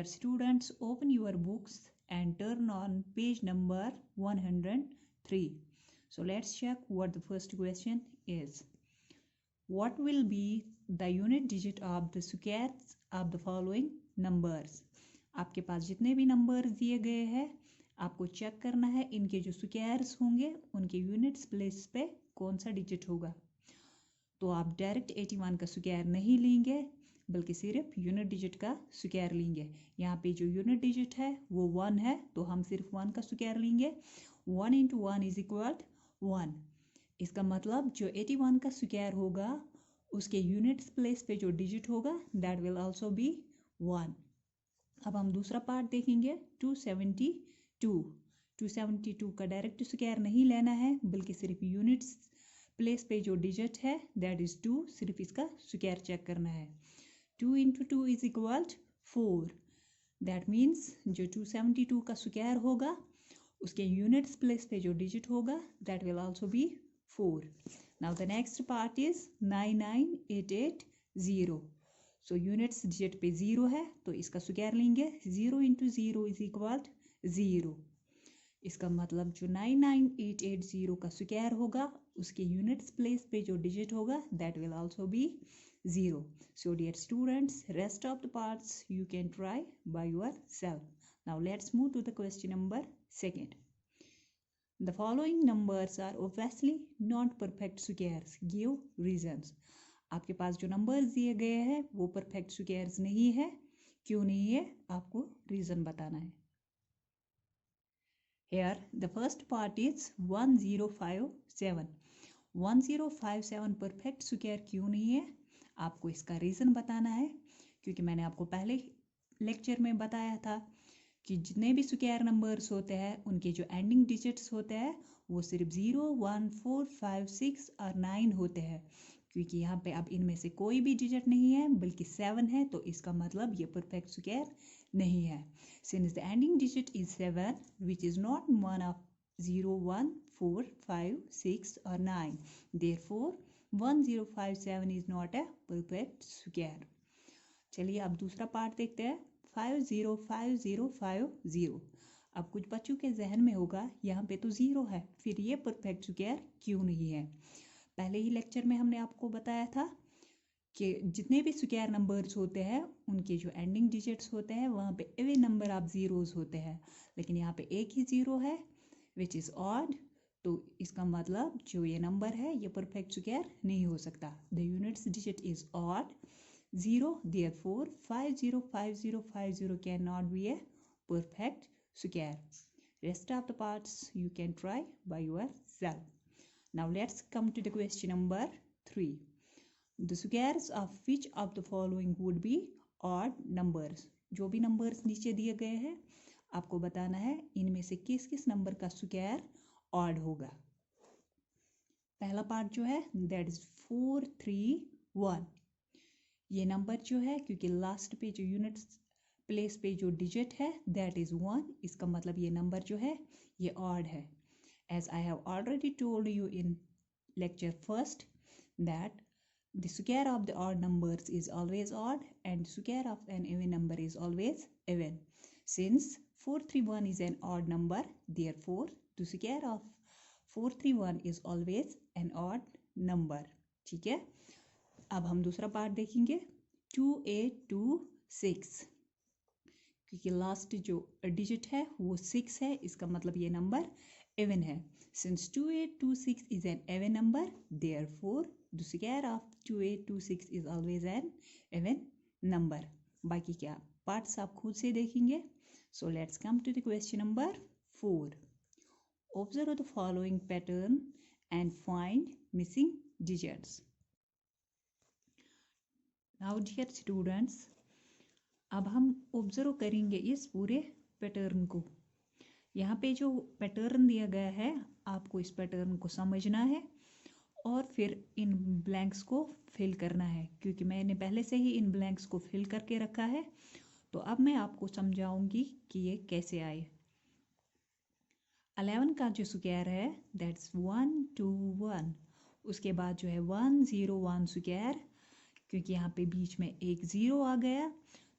students, open your books and turn on page number 103. So let's check what the first question is. What will be the unit digit of the squares of the following numbers? आपके पास जितने भी numbers दिए गए हैं आपको check करना है इनके जो स्क्वायर्स होंगे उनके यूनिट्स प्लेस पे कौन सा डिजिट होगा। तो आप डायरेक्ट 81 का स्क्वायर नहीं लेंगे बल्कि सिर्फ यूनिट डिजिट का स्क्वायर लेंगे। यहाँ पे जो यूनिट डिजिट है वो 1 है तो हम सिर्फ 1 का स्क्वायर लेंगे। 1 × 1 इज इक्वल 1। इसका मतलब जो 81 का स्क्वायर होगा उसके यूनिट्स प्लेस पे जो डिजिट होगा दैट विल आल्सो बी 1। अब हम दूसरा पार्ट देखेंगे 272 का डायरेक्ट स्क्वायर नहीं लेना है बल्कि सिर्फ यूनिट्स प्लेस पे जो डिजिट है दैट इज 2, सिर्फ इसका स्क्वायर चेक करना है। 2 × 2 इज इक्वल 4। दैट मीन्स जो 272 का स्क्वायर होगा उसके यूनिट्स प्लेस पे जो डिजिट होगा that will also B 4। Now the next part is 99880। So units digit पे 0 है तो इसका स्क्वायर लेंगे। 0 × 0 इज इक्वल 0। इसका मतलब जो 99880 का स्क्वायर होगा उसके यूनिट्स प्लेस पे जो डिजिट होगा that will also be 0। So dear students, rest of the parts you can try by yourself. Now let's move to the question number 2. The following numbers are obviously not perfect squares. Give reasons. आपके पास जो numbers दिए गए हैं वो perfect squares नहीं है। क्यों नहीं है आपको रीजन बताना है। Here the first part is 1057. 1057 perfect square क्यों नहीं है आपको इसका रीजन बताना है। क्योंकि मैंने आपको पहले लेक्चर में बताया था कि जितने भी स्क्वायर नंबर्स होते हैं उनके जो एंडिंग डिजिट्स होते हैं वो सिर्फ 0, 1, 4, 5, 6 और 9 होते हैं। क्योंकि यहाँ पे अब इनमें से कोई भी डिजिट नहीं है बल्कि 7 है तो इसका मतलब ये परफेक्ट स्क्वायर नहीं है। Since the ending digit is 7 which is not one of 0, 1, 4, 5, 6 और 9, therefore 1057 is not a perfect square. चलिए अब दूसरा पार्ट देखते हैं 505050। अब कुछ बच्चों के जहन में होगा यहाँ पे तो 0 है फिर ये परफेक्ट स्क्वायर क्यों नहीं है। पहले ही लेक्चर में हमने आपको बताया था कि जितने भी स्क्वायर नंबर्स होते हैं उनके जो एंडिंग डिजिट्स होते हैं वहाँ पे इवन नंबर ऑफ जीरोस होते हैं, लेकिन यहाँ पे एक ही 0 है विच इज़ ऑड। तो इसका मतलब जो ये नंबर है ये परफेक्ट स्क्वायर नहीं हो सकता। The units digit is odd 0, therefore 505050 cannot be a perfect square. Rest of the parts you can try by yourself. Now let's come to the question number 3. The squares of which of the following would be odd numbers? जो भी numbers नीचे दिए गए हैं आपको बताना है इनमें से किस किस नंबर का स्क्वायर ऑड होगा। पहला पार्ट जो है दैट इज 431। ये नंबर जो है क्योंकि लास्ट पे जो यूनिट्स प्लेस पे जो डिजिट है दैट इज 1, इसका मतलब ये नंबर जो है ये ऑड है। As I have already told you in lecture first that the square of the odd numbers is always odd and square of an even number is always even. Since 431 is an odd number, therefore the square of 431 is always an odd number. ठीक है, अब हम दूसरा part देखेंगे 2826। क्योंकि last जो digit है वो 6 है इसका मतलब ये नंबर even है। Since 2826 is an even number, therefore the square of 2826 is always an even number. बाकी क्या पार्ट्स आप खुद से देखेंगे। So let's come to the question number 4. Observe the following pattern and find missing digits. Now dear students, अब हम observe करेंगे इस पूरे पैटर्न को। यहाँ पे जो पैटर्न दिया गया है आपको इस पैटर्न को समझना है और फिर इन ब्लैंक्स को फिल करना है। क्योंकि मैंने पहले से ही इन ब्लैंक्स को फिल करके रखा है तो अब मैं आपको समझाऊंगी कि ये कैसे आए। 11 का जो स्क्वायर है दैट्स 121। उसके बाद जो है 101 स्क्वायर, क्योंकि यहाँ पे बीच में एक 0 आ गया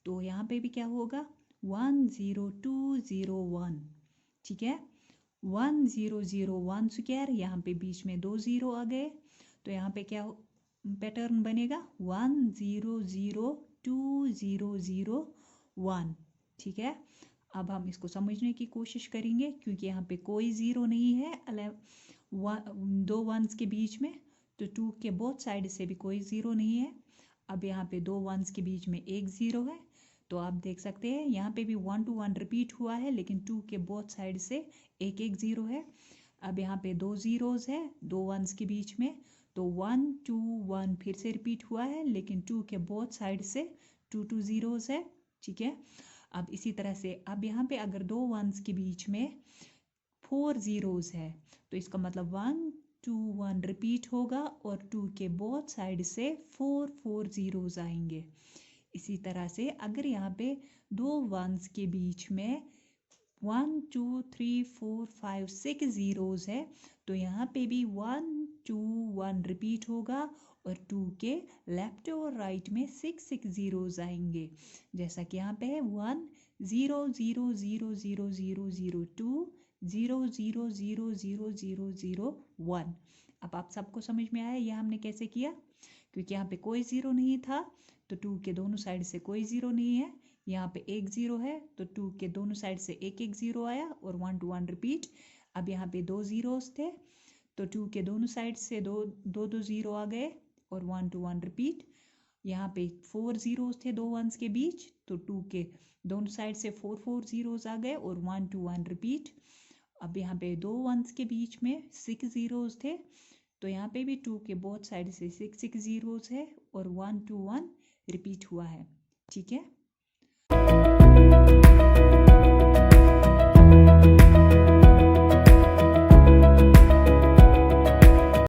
तो यहाँ पे भी क्या होगा 10201। ठीक है, 1001 स्क्वायर, यहाँ पे बीच में 2 जीरो आ गए, तो यहाँ पे क्या पैटर्न बनेगा 100201। ठीक है, अब हम इसको समझने की कोशिश करेंगे क्योंकि यहाँ पे कोई ज़ीरो नहीं है दो वंस के बीच में, तो 2 के बोथ साइड से भी कोई ज़ीरो नहीं है। अब यहाँ पे दो वंस के बीच में एक ज़ीरो है, तो आप देख सकते हैं यहाँ पे भी 1 to 1 रिपीट हुआ है, लेकिन 2 के बोथ साइड से एक एक ज़ीरो है। अब यहाँ पे दो ज़ीरोज़ है दो वंस के बीच में, तो 1 2 1 फिर से रिपीट हुआ है, लेकिन 2 के बोथ साइड से 2 ज़ीरोज़ है। ठीक है, अब इसी तरह से अब यहाँ पे अगर दो वंस के बीच में 4 ज़ीरोज़ है, तो इसका मतलब 1 2 1 रिपीट होगा और 2 के बोथ साइड से 4 ज़ीरोज़ आएंगे। इसी तरह से अगर यहाँ पे दो वंस के बीच में 1 2 3 4 5 6 ज़ीरोज़ है, तो यहाँ पे भी 1 2 1 रिपीट होगा और 2 के लेफ्ट और राइट में 6 ज़ीरोज़ आएंगे। जैसा कि यहाँ पे है 1 0 0 0 0 0 0 2 0 0 0 0 0 0 1। अब आप सबको समझ में आया यह हमने कैसे किया, क्योंकि यहाँ पे कोई ज़ीरो नहीं था, तो 2 के दोनों साइड से कोई ज़ीरो नहीं है। यहाँ पे एक ज़ीरो है, तो 2 के दोनों साइड से एक एक ज़ीरो आया और 1 to 1 रिपीट। अब यहाँ पे दो ज़ीरोज़ थे, तो 2 के दोनों साइड से दो ज़ीरो आ गए और 1 to 1 रिपीट। यहाँ पे 4 ज़ीरोज़ थे दो वंस के बीच, तो 2 के दोनों साइड से 4 ज़ीरोज़ आ गए और 1 to 1 रिपीट। अब यहाँ पे दो वंस के बीच में 6 ज़ीरोज़ थे, तो यहाँ पे भी 2 के बोथ साइड से 6 ज़ीरोज़ है और 1 to 1 रिपीट हुआ है। ठीक है।